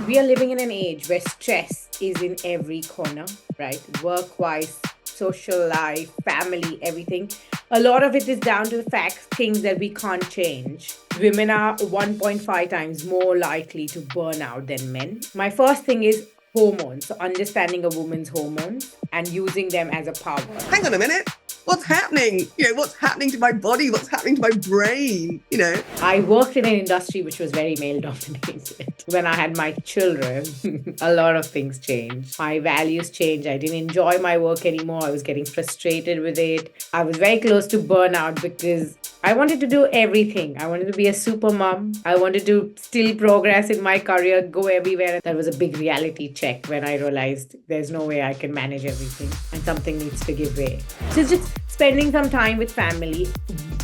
We are living in an age where stress is in every corner, right? Work wise, social life, family, everything. A lot of it is down to the facts, things that we can't change. Women are 1.5 times more likely to burn out than men. My first thing is hormones, so understanding a woman's hormones and using them as a power. Hang on a minute. What's happening? What's happening to my body? What's happening to my brain? I worked in an industry which was very male dominated. When I had my children, a lot of things changed. My values changed. I didn't enjoy my work anymore. I was getting frustrated with it. I was very close to burnout because I wanted to do everything. I wanted to be a super mom. I wanted to still progress in my career, go everywhere. That was a big reality check when I realized there's no way I can manage everything and something needs to give way. So it's just spending some time with family.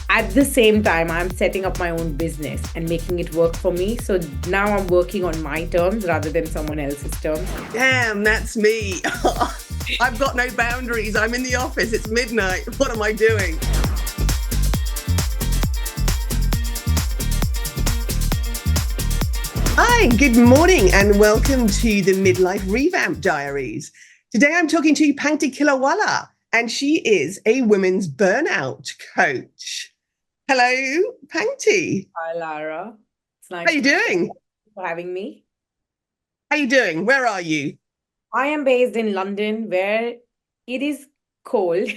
At the same time, I'm setting up my own business and making it work for me. So now I'm working on my terms rather than someone else's terms. Damn, that's me. I've got no boundaries. I'm in the office. It's midnight. What am I doing? Hi, good morning and welcome to the Midlife Revamp Diaries. Today I'm talking to Pankti Killawala and she is a women's burnout coach. Hello, Pankti. Hi, Lara. It's nice. How are you doing? For having me. How are you doing? Where are you? I am based in London where it is cold.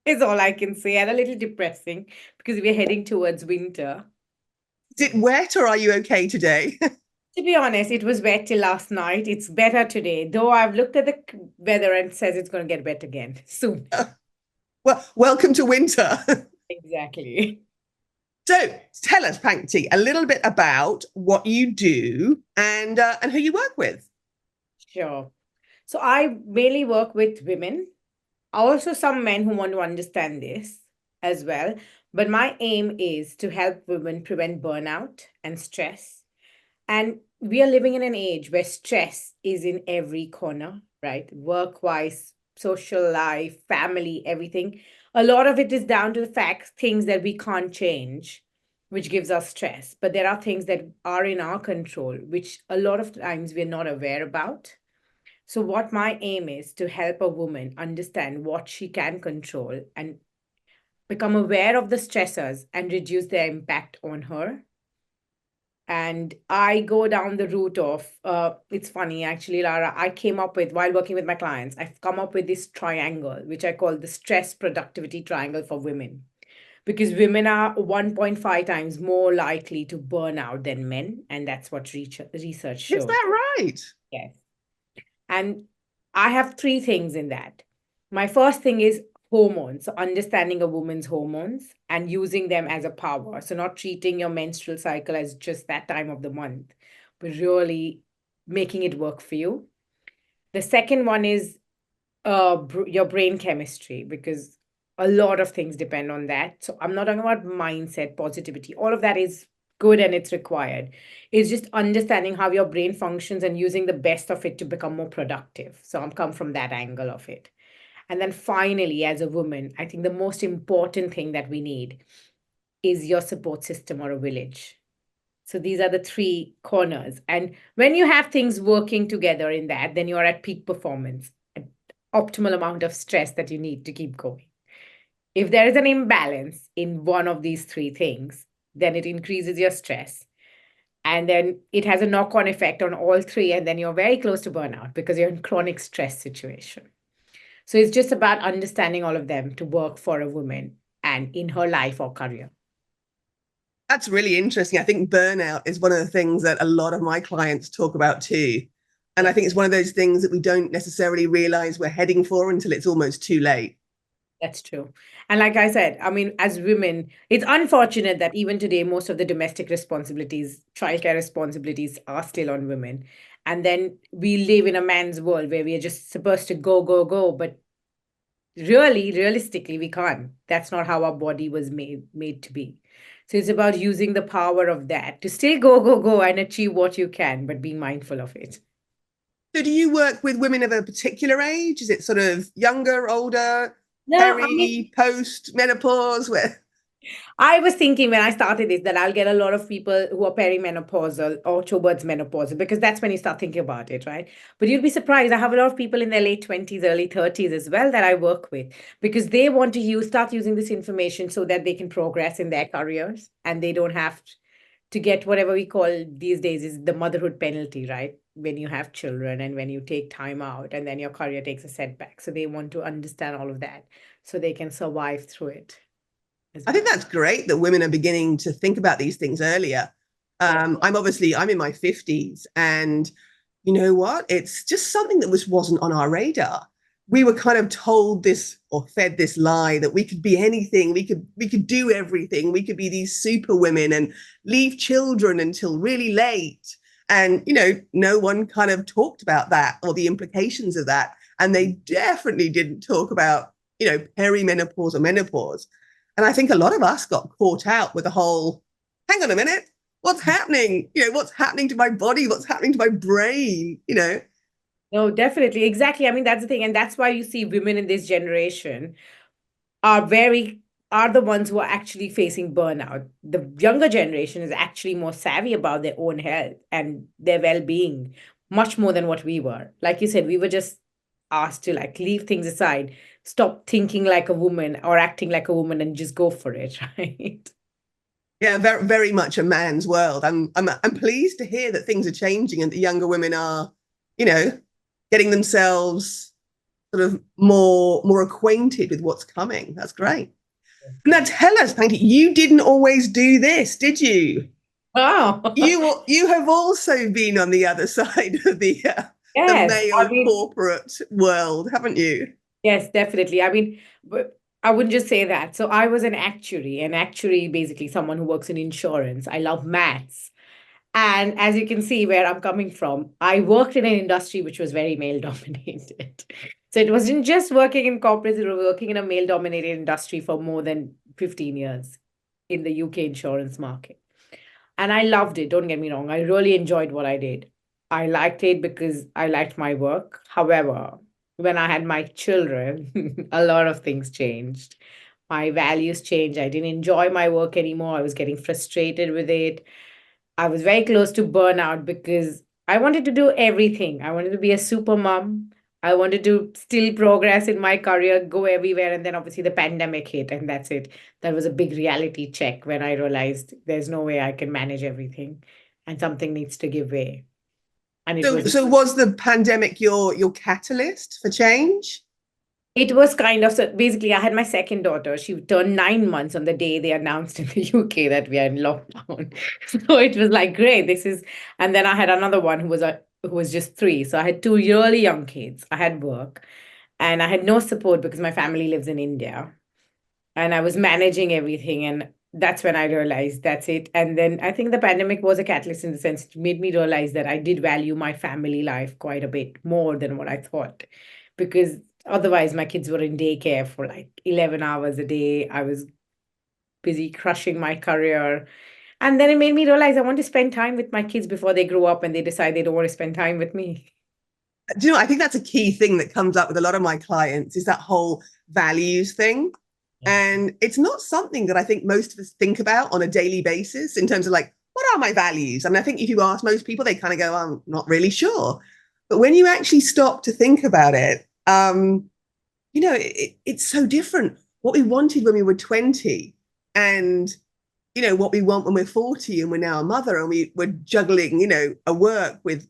Is all I can say, and a little depressing because we're heading towards winter. Is it wet or are you okay today? To be honest, it was wet till last night. It's better today, though I've looked at the weather and it says it's going to get wet again soon. Well, welcome to winter. Exactly. So tell us, Pankti, a little bit about what you do and who you work with. Sure. So I mainly work with women, also some men who want to understand this as well. But my aim is to help women prevent burnout and stress. And we are living in an age where stress is in every corner, right? Work wise, social life, family, everything. A lot of it is down to the facts, things that we can't change, which gives us stress. But there are things that are in our control, which a lot of times we're not aware about. So, what my aim is to help a woman understand what she can control and become aware of the stressors and reduce their impact on her. And I go down the route of it's funny actually, Lara. I came up with, while working with my clients, I've come up with this triangle, which I call the stress productivity triangle for women. Because women are 1.5 times more likely to burn out than men. And that's what research shows. Is that right? Yes. And I have three things in that. My first thing is hormones, so understanding a woman's hormones and using them as a power. So, not treating your menstrual cycle as just that time of the month, but really making it work for you. The second one is your brain chemistry, because a lot of things depend on that. So, I'm not talking about mindset, positivity, all of that is good and it's required. It's just understanding how your brain functions and using the best of it to become more productive. So, I'm come from that angle of it. And then finally, as a woman, I think the most important thing that we need is your support system or a village. So these are the three corners. And when you have things working together in that, then you're at peak performance, at optimal amount of stress that you need to keep going. If there is an imbalance in one of these three things, then it increases your stress. And then it has a knock on effect on all three. And then you're very close to burnout because you're in chronic stress situation. So it's just about understanding all of them to work for a woman and in her life or career. That's really interesting. I think burnout is one of the things that a lot of my clients talk about too. And I think it's one of those things that we don't necessarily realize we're heading for until it's almost too late. That's true. And like I said, I mean, as women, it's unfortunate that even today, most of the domestic responsibilities, childcare responsibilities are still on women. And then we live in a man's world where we are just supposed to go, go, go. But really, realistically, we can't. That's not how our body was made to be. So it's about using the power of that to still go, go, go and achieve what you can, but being mindful of it. So do you work with women of a particular age? Is it sort of younger, older, No, I mean, peri, post, menopause? Where? I was thinking when I started this that I'll get a lot of people who are perimenopausal or towards menopausal because that's when you start thinking about it, right? But you'd be surprised. I have a lot of people in their late 20s, early 30s as well that I work with because they want to start using this information so that they can progress in their careers and they don't have to get whatever we call these days is the motherhood penalty, right? When you have children and when you take time out and then your career takes a setback. So they want to understand all of that so they can survive through it as I well. think that's great that women are beginning to think about these things earlier. Yeah. I'm in my 50s, and you know what? It's just something that wasn't on our radar. We were kind of told this or fed this lie that we could be anything, we could do everything, we could be these super women and leave children until really late. And no one kind of talked about that or the implications of that. And they definitely didn't talk about, perimenopause or menopause. And I think a lot of us got caught out with the whole, hang on a minute, what's happening? What's happening to my body? What's happening to my brain? No, definitely. Exactly. I mean, that's the thing. And that's why you see women in this generation are very are the ones who are actually facing burnout. The younger generation is actually more savvy about their own health and their well-being, much more than what we were. Like you said, we were just asked to like leave things aside, stop thinking like a woman or acting like a woman and just go for it, right? Yeah, very, very much a man's world. I'm pleased to hear that things are changing and that younger women are, you know, getting themselves sort of more acquainted with what's coming. That's great. Now tell us, Pankti, you didn't always do this, did you? Wow. You have also been on the other side of the Yes. I male mean, corporate world, haven't you? yes, definitely. I mean, but I wouldn't just say that. So I was an actuary, basically someone who works in insurance. I love maths. And as you can see where I'm coming from, I worked in an industry which was very male dominated. So it wasn't just working in corporates, it was working in a male dominated industry for more than 15 years in the UK insurance market. And I loved it. Don't get me wrong. I really enjoyed what I did. I liked it because I liked my work. However, when I had my children, a lot of things changed. My values changed. I didn't enjoy my work anymore. I was getting frustrated with it. I was very close to burnout because I wanted to do everything. I wanted to be a super mom. I wanted to still progress in my career, go everywhere. And then obviously the pandemic hit, and that's it. That was a big reality check when I realized there's no way I can manage everything and something needs to give way. And it was So was the pandemic your catalyst for change? It was kind of so basically, I had my second daughter. She turned 9 months on the day they announced in the UK that we are in lockdown. So it was like, great, this is. And then I had another one who was just 3. So I had 2 really young kids. I had work, and I had no support because my family lives in India, and I was managing everything. And that's when I realized that's it. And then I think the pandemic was a catalyst in the sense it made me realize that I did value my family life quite a bit more than what I thought. Because otherwise, my kids were in daycare for like 11 hours a day. I was busy crushing my career. And then it made me realize I want to spend time with my kids before they grow up and they decide they don't want to spend time with me. Do you know, I think that's a key thing that comes up with a lot of my clients is that whole values thing. And it's not something that I think most of us think about on a daily basis in terms of like, what are my values? I mean, I think if you ask most people, they kind of go, I'm not really sure. But when you actually stop to think about it, it's so different. What we wanted when we were 20 and, what we want when we're 40 and we're now a mother and we're juggling, a work with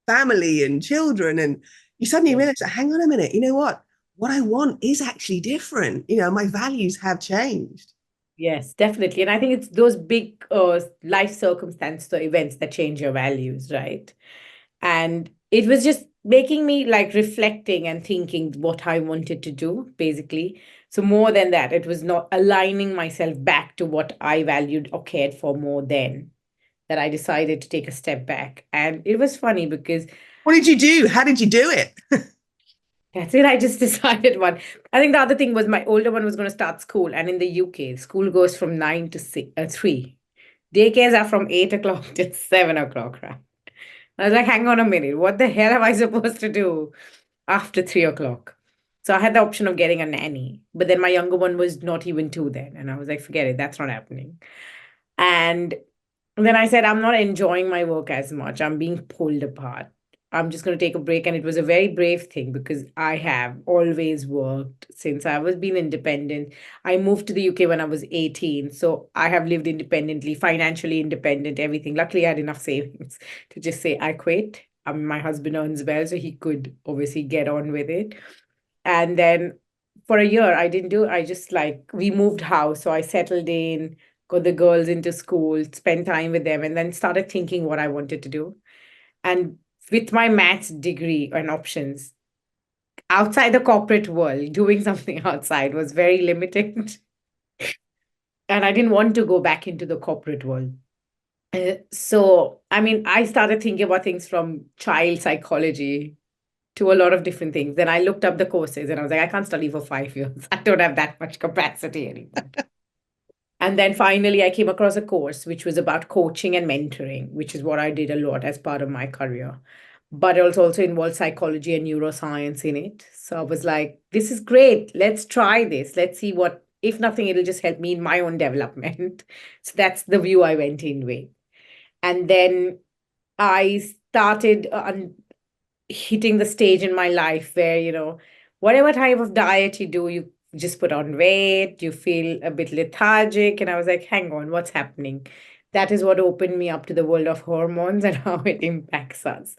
family and children. And you suddenly Yes. realize, hang on a minute, you know what? What I want is actually different. My values have changed. Yes, definitely. And I think it's those big life circumstances or events that change your values, right? And it was just making me like reflecting and thinking what I wanted to do, basically. So, more than that, it was not aligning myself back to what I valued or cared for more then that I decided to take a step back. And it was funny because What did you do? How did you do it? that's it. I just decided one. I think the other thing was my older one was going to start school. And in the UK, school goes from 9 to 3. Daycares are from 8 o'clock to 7 o'clock, right? I was like, hang on a minute, what the hell am I supposed to do after 3 o'clock? So I had the option of getting a nanny, but then my younger one was not even two then. And I was like, forget it, that's not happening. And then I said, I'm not enjoying my work as much. I'm being pulled apart. I'm just going to take a break. And it was a very brave thing because I have always worked since I was being independent. I moved to the UK when I was 18. So I have lived independently, financially independent, everything. Luckily, I had enough savings to just say, I quit. My husband earns well, so he could obviously get on with it. And then for a year, I just like, we moved house. So I settled in, got the girls into school, spent time with them, and then started thinking what I wanted to do. And with my maths degree and options, outside the corporate world, doing something outside was very limited. And I didn't want to go back into the corporate world. So, I mean, I started thinking about things from child psychology to a lot of different things. Then I looked up the courses and I was like, I can't study for 5 years. I don't have that much capacity anymore. And then finally, I came across a course which was about coaching and mentoring, which is what I did a lot as part of my career. But it also involved psychology and neuroscience in it. So I was like, this is great. Let's try this. Let's see what, if nothing, it'll just help me in my own development. So that's the view I went in with. And then I started hitting the stage in my life where, whatever type of diet you do, you just put on weight, you feel a bit lethargic. And I was like, hang on, what's happening? That is what opened me up to the world of hormones and how it impacts us.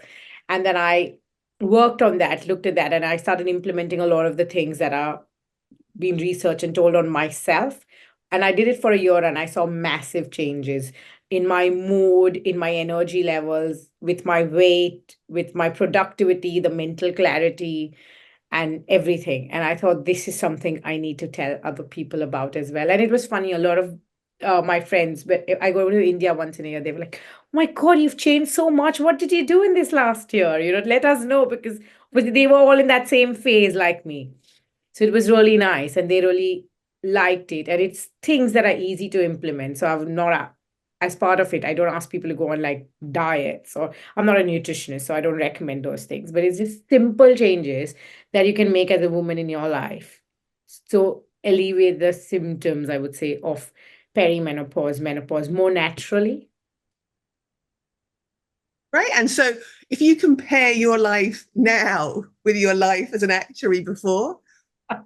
And then I worked on that, looked at that, and I started implementing a lot of the things that are being researched and told on myself. And I did it for a year and I saw massive changes in my mood, in my energy levels, with my weight, with my productivity, the mental clarity, and everything. And I thought this is something I need to tell other people about as well. And it was funny, a lot of my friends, but I go to India once in a year, they were like, oh my God, you've changed so much. What did you do in this last year? Let us know because they were all in that same phase like me. So it was really nice and they really liked it. And it's things that are easy to implement. So I've not, as part of it, I don't ask people to go on like diets or I'm not a nutritionist, so I don't recommend those things. But it's just simple changes that you can make as a woman in your life. So alleviate the symptoms, I would say, of perimenopause, menopause more naturally. Right. And so if you compare your life now with your life as an actuary before,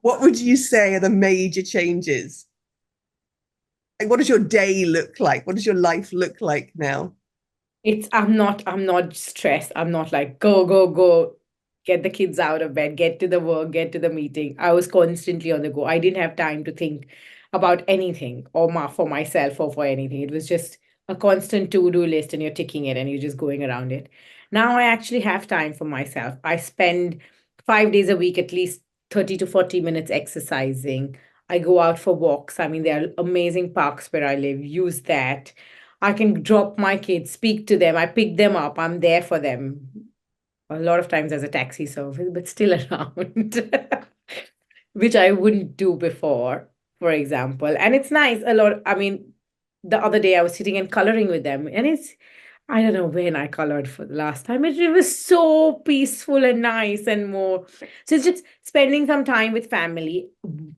what would you say are the major changes? Like, what does your day look like? What does your life look like now? I'm not stressed. I'm not like, go, go, go, get the kids out of bed, get to the work, get to the meeting. I was constantly on the go. I didn't have time to think about anything or for myself or for anything. It was just a constant to-do list and you're ticking it and you're just going around it. Now I actually have time for myself. I spend 5 days a week, at least 30 to 40 minutes exercising. I go out for walks. I mean, there are amazing parks where I live. Use that. I can drop my kids, speak to them. I pick them up. I'm there for them. A lot of times as a taxi service, but still around, which I wouldn't do before, for example. And it's nice a lot. I mean, the other day I was sitting and coloring with them, and I don't know when I colored for the last time. It was so peaceful and nice and more. So it's just spending some time with family.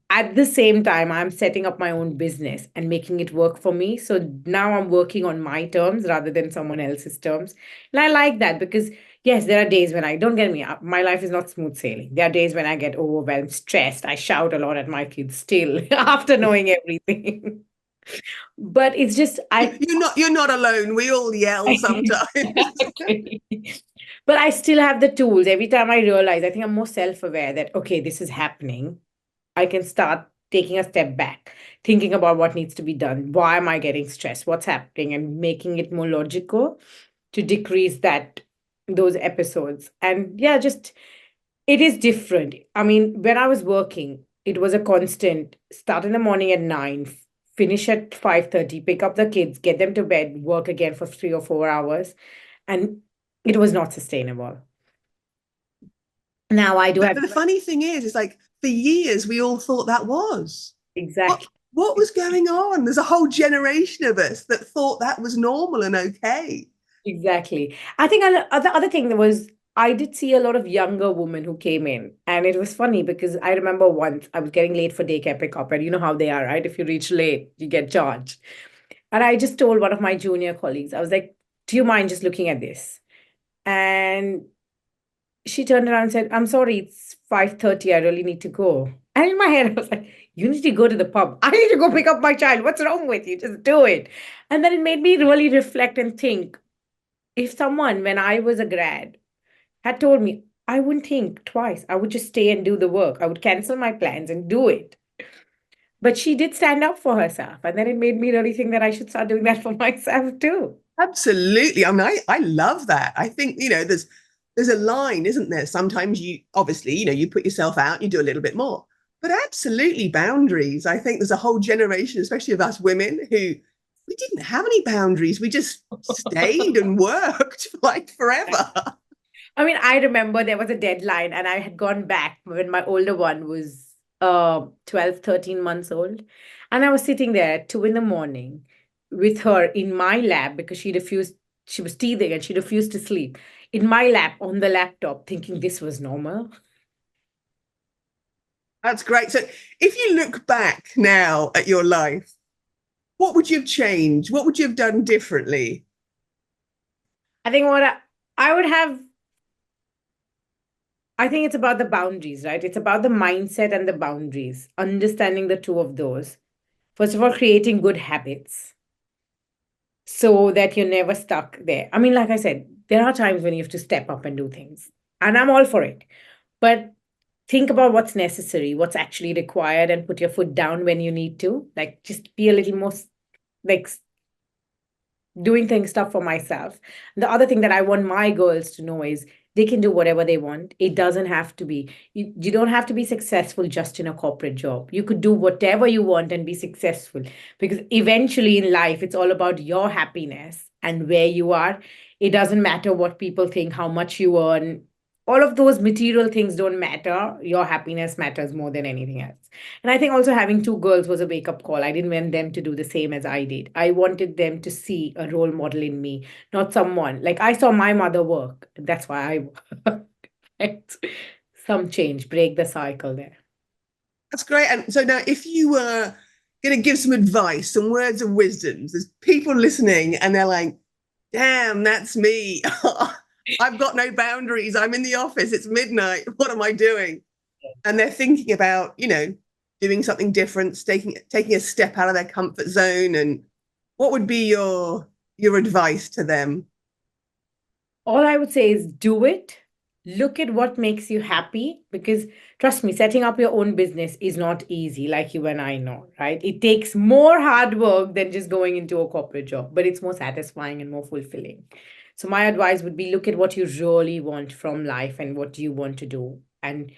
At the same time, I'm setting up my own business and making it work for me. So now I'm working on my terms rather than someone else's terms. And I like that because, yes, there are days when I don't get me up. My life is not smooth sailing. There are days when I get overwhelmed, stressed. I shout a lot at my kids still after knowing everything. But it's just, You're not alone. We all yell sometimes. Exactly. But I still have the tools. Every time I realize, I think I'm more self-aware that, okay, this is happening. I can start taking a step back, thinking about what needs to be done. Why am I getting stressed? What's happening? And making it more logical to decrease those episodes. And yeah, just it is different. I mean, when I was working, it was a constant start in the morning at 9, finish at 5:30, pick up the kids, get them to bed, work again for 3 or 4 hours. And it was not sustainable. Now I do But have the funny thing is like for years we all thought that was. What exactly. what was going on? There's a whole generation of us that thought that was normal and okay. Exactly. I think the other thing that was I did see a lot of younger women who came in, and it was funny because I remember once I was getting late for daycare pickup, and you know how they are, right? If you reach late, you get charged. And I just told one of my junior colleagues, I was like, "Do you mind just looking at this?" And she turned around and said, "I'm sorry, it's 5:30. I really need to go." And in my head, I was like, "You need to go to the pub. I need to go pick up my child. What's wrong with you? Just do it." And then it made me really reflect and think, if someone, when I was a grad, had told me, I wouldn't think twice. I would just stay and do the work. I would cancel my plans and do it. But she did stand up for herself. And then it made me really think that I should start doing that for myself too. Absolutely. I mean, I love that. I think, there's a line, isn't there? Sometimes you obviously, you put yourself out, you do a little bit more. But absolutely boundaries. I think there's a whole generation, especially of us women, who we didn't have any boundaries. We just stayed and worked like forever. I mean, I remember there was a deadline and I had gone back when my older one was 12, 13 months old. And I was sitting there at 2 in the morning with her in my lap because she was teething and she refused to sleep in my lap on the laptop, thinking this was normal. That's great. So if you look back now at your life, what would you have changed? What would you have done differently? I think I would have, I think it's about the boundaries, right? It's about the mindset and the boundaries, understanding the two of those. First of all, creating good habits so that you're never stuck there. I mean, like I said, there are times when you have to step up and do things, and I'm all for it. But think about what's necessary, what's actually required, and put your foot down when you need to. Like, just be a little more like doing things stuff for myself. The other thing that I want my girls to know is they can do whatever they want. It doesn't have to be, you don't have to be successful just in a corporate job. You could do whatever you want and be successful, because eventually in life it's all about your happiness and where you are. It doesn't matter what people think, how much you earn. All of those material things don't matter. Your happiness matters more than anything else. And I think also having two girls was a wake up call. I didn't want them to do the same as I did. I wanted them to see a role model in me, not someone. Like, I saw my mother work. That's why I work. Right? Some change, break the cycle there. That's great. And so now, if you were going to give some advice, some words of wisdom, there's people listening and they're like, damn, that's me. I've got no boundaries. I'm in the office. It's midnight. What am I doing? And they're thinking about, doing something different, taking a step out of their comfort zone. And what would be your advice to them? All I would say is do it. Look at what makes you happy, because trust me, setting up your own business is not easy, like you and I know, right? It takes more hard work than just going into a corporate job, but it's more satisfying and more fulfilling. So my advice would be, look at what you really want from life and what you want to do. And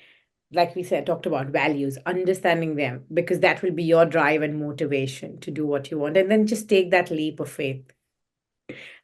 like we said, talked about values, understanding them, because that will be your drive and motivation to do what you want. And then just take that leap of faith.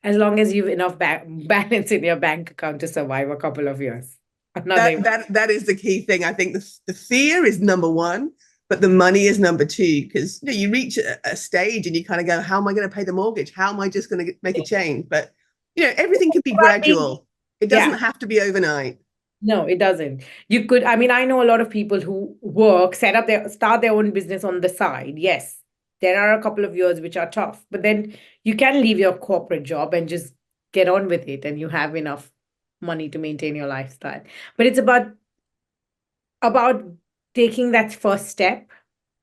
As long as you've enough balance in your bank account to survive a couple of years. Another. That is the key thing. I think the fear is number one, but the money is number two, because you reach a stage and you kind of go, how am I going to pay the mortgage? How am I just going to make a change? But everything can be gradual. It doesn't Yeah. have to be overnight. No, it doesn't. You could, I mean, I know a lot of people who work, start their own business on the side. Yes, there are a couple of years which are tough, but then you can leave your corporate job and just get on with it, and you have enough money to maintain your lifestyle. But it's about taking that first step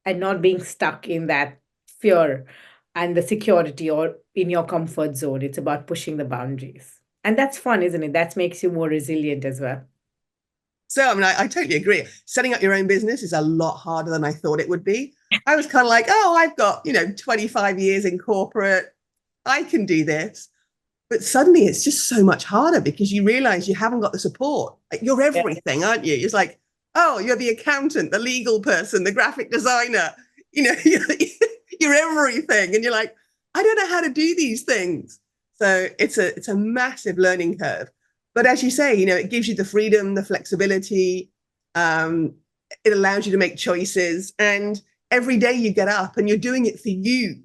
and not being stuck in that fear and the security or in your comfort zone. It's about pushing the boundaries. And that's fun, isn't it? That makes you more resilient as well. So, I mean, I totally agree. Setting up your own business is a lot harder than I thought it would be. I was kind of like, oh, I've got, 25 years in corporate. I can do this. But suddenly it's just so much harder because you realize you haven't got the support. Like, you're Yeah. everything, aren't you? It's like, oh, you're the accountant, the legal person, the graphic designer. You're everything. And you're like, I don't know how to do these things. So it's a massive learning curve. But as you say, it gives you the freedom, the flexibility. It allows you to make choices. And every day you get up and you're doing it for you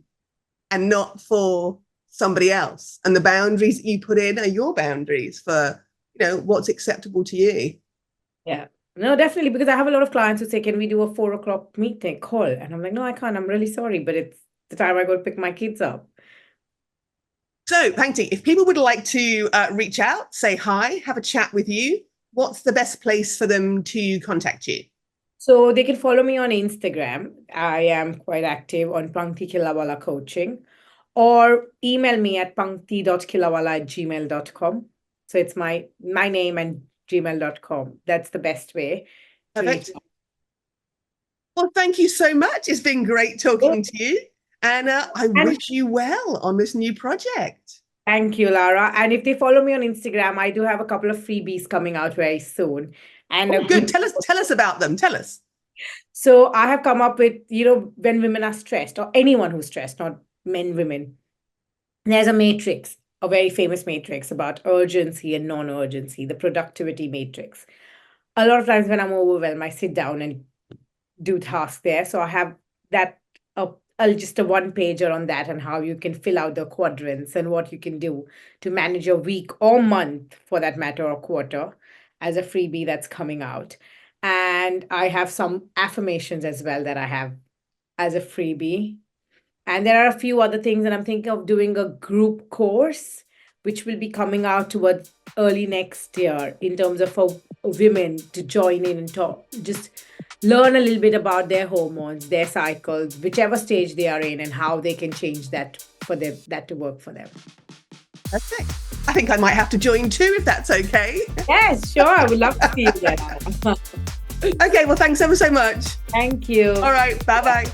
and not for somebody else. And the boundaries that you put in are your boundaries for what's acceptable to you. Yeah. No, definitely, because I have a lot of clients who say, can we do a 4 o'clock meeting call? And I'm like, no, I can't. I'm really sorry, but it's the time I go to pick my kids up. So, Pankti, if people would like to reach out, say hi, have a chat with you, what's the best place for them to contact you? So they can follow me on Instagram. I am quite active on Pankti Killawala Coaching, or email me at pankti.killawala@gmail.com. So it's my name and gmail.com. That's the best way to reach Perfect. out. Well, thank you so much. It's been great talking to you. And I And wish you well on this new project. thank you, Lara. And if they follow me on Instagram, I do have a couple of freebies coming out very soon. And a Oh, good. group. Tell us about them. Tell us. So I have come up with, when women are stressed, or anyone who's stressed, not men, women, there's a matrix, a very famous matrix about urgency and non-urgency, the productivity matrix. A lot of times when I'm overwhelmed, I sit down and do tasks there. So I have that, just a one pager on that, and how you can fill out the quadrants and what you can do to manage your week or month, for that matter, or quarter, as a freebie that's coming out. And I have some affirmations as well that I have as a freebie. And there are a few other things, and I'm thinking of doing a group course, which will be coming out towards early next year, in terms of for women to join in and talk, just learn a little bit about their hormones, their cycles, whichever stage they are in, and how they can change that for them, that to work for them. Okay. I think I might have to join too, if that's okay. Yes, sure. I would love to see you there. Okay. Well, thanks ever so much. Thank you. All right. Bye-bye.